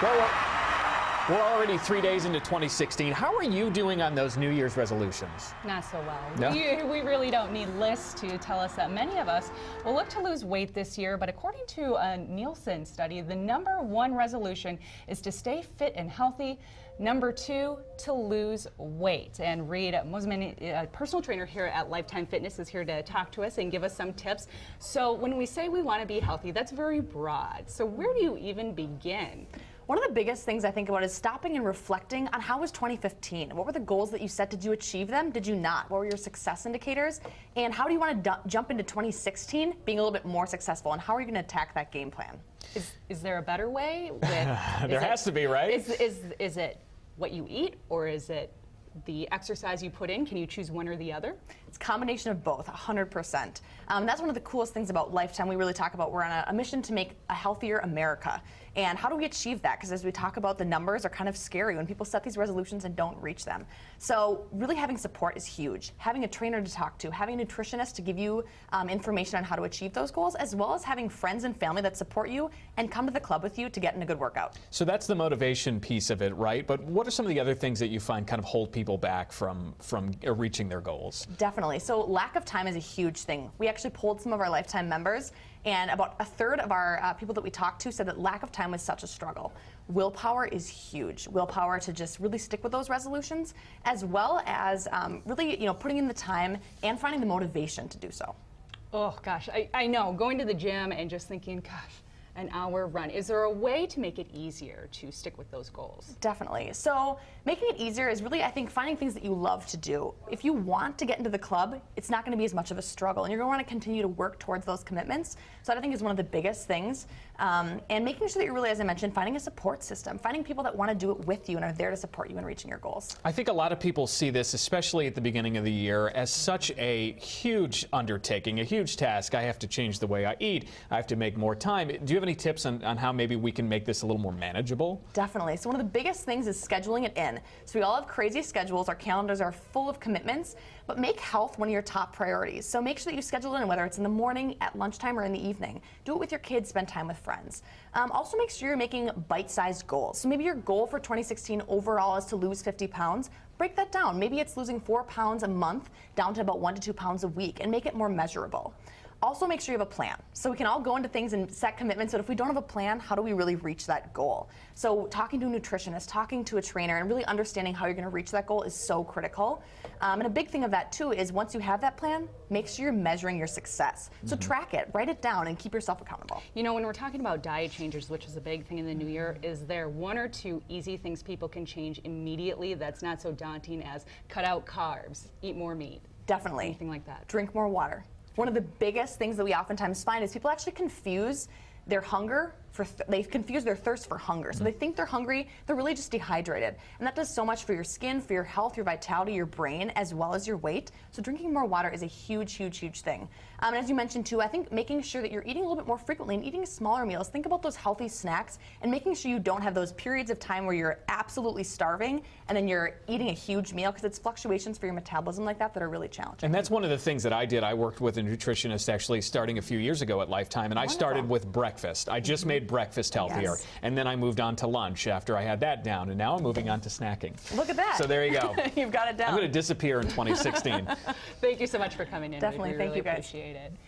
Well, we're already 3 days into 2016. How are you doing on those New Year's resolutions? Not so well. No? We really don't need lists to tell us that many of us will look to lose weight this year, but according to a Nielsen study, the #1 resolution is to stay fit and healthy. #2, to lose weight. And Reed Mosimann, a personal trainer here at Lifetime Fitness, is here to talk to us and give us some tips. So when we say we want to be healthy, that's very broad. So where do you even begin? One of the biggest things I think about is stopping and reflecting on how was 2015? What were the goals that you set? Did you achieve them? Did you not? What were your success indicators? And how do you want to jump into 2016 being a little bit more successful? And how are you going to attack that game plan? Is there a better way? There has to be, right? Is it what you eat, or is it the exercise you put in? Can you choose one or the other? It's a combination of both, 100%. That's one of the coolest things about Lifetime. We really talk about we're on a mission to make a healthier America. And how do we achieve that? Because as we talk about, the numbers are kind of scary when people set these resolutions and don't reach them. So really having support is huge. Having a trainer to talk to, having a nutritionist to give you information on how to achieve those goals, as well as having friends and family that support you and come to the club with you to get in a good workout. So that's the motivation piece of it, right? But what are some of the other things that you find kind of hold people back from reaching their goals? Definitely. So lack of time is a huge thing. We actually polled some of our Lifetime members, and about a third of our people that we talked to said that lack of time was such a struggle. Willpower is huge. Willpower to just really stick with those resolutions, as well as really, putting in the time and finding the motivation to do so. Oh gosh, I know. Going to the gym and just thinking, gosh, an hour run. Is there a way to make it easier to stick with those goals? Definitely. So making it easier is really, I think, finding things that you love to do. If you want to get into the club, it's not going to be as much of a struggle, and you're going to want to continue to work towards those commitments. So that, I think, is one of the biggest things. And making sure that you're really, as I mentioned, finding a support system, finding people that want to do it with you and are there to support you in reaching your goals. I think a lot of people see this, especially at the beginning of the year, as such a huge undertaking, a huge task. I have to change the way I eat. I have to make more time. Do you have any tips on how maybe we can make this a little more manageable? Definitely. So one of the biggest things is scheduling it in. So we all have crazy schedules. Our calendars are full of commitments, but make health one of your top priorities. So make sure that you schedule it in, whether it's in the morning, at lunchtime, or in the evening. Do it with your kids, spend time with friends. Also make sure you're making bite-sized goals. So maybe your goal for 2016 overall is to lose 50 pounds. Break that down. Maybe it's losing 4 pounds a month down to about 1 to 2 pounds a week, and make it more measurable. Also make sure you have a plan. So we can all go into things and set commitments, but if we don't have a plan, how do we really reach that goal? So talking to a nutritionist, talking to a trainer, and really understanding how you're going to reach that goal is so critical. And a big thing of that too is once you have that plan, make sure you're measuring your success. So track it, write it down, and keep yourself accountable. You know, when we're talking about diet changes, which is a big thing in the new year, is there 1 or 2 easy things people can change immediately that's not so daunting as cut out carbs, eat more meat? Definitely. Anything like that. Drink more water. One of the biggest things that we oftentimes find is people actually confuse their hunger they confuse their thirst for hunger. So they think they're hungry, they're really just dehydrated. And that does so much for your skin, for your health, your vitality, your brain, as well as your weight. So drinking more water is a huge, huge, huge thing. And as you mentioned too, I think making sure that you're eating a little bit more frequently and eating smaller meals. Think about those healthy snacks and making sure you don't have those periods of time where you're absolutely starving and then you're eating a huge meal, because it's fluctuations for your metabolism like that that are really challenging. And that's one of the things that I did. I worked with a nutritionist actually starting a few years ago at Lifetime, and I started with breakfast. I just made breakfast healthier. Yes. And then I moved on to lunch after I had that down, and now I'm moving on to snacking. Look at that. So there you go. You've got it down. I'm going to disappear in 2016. Thank you so much for coming in. Definitely. We Thank really you, guys. Appreciate it.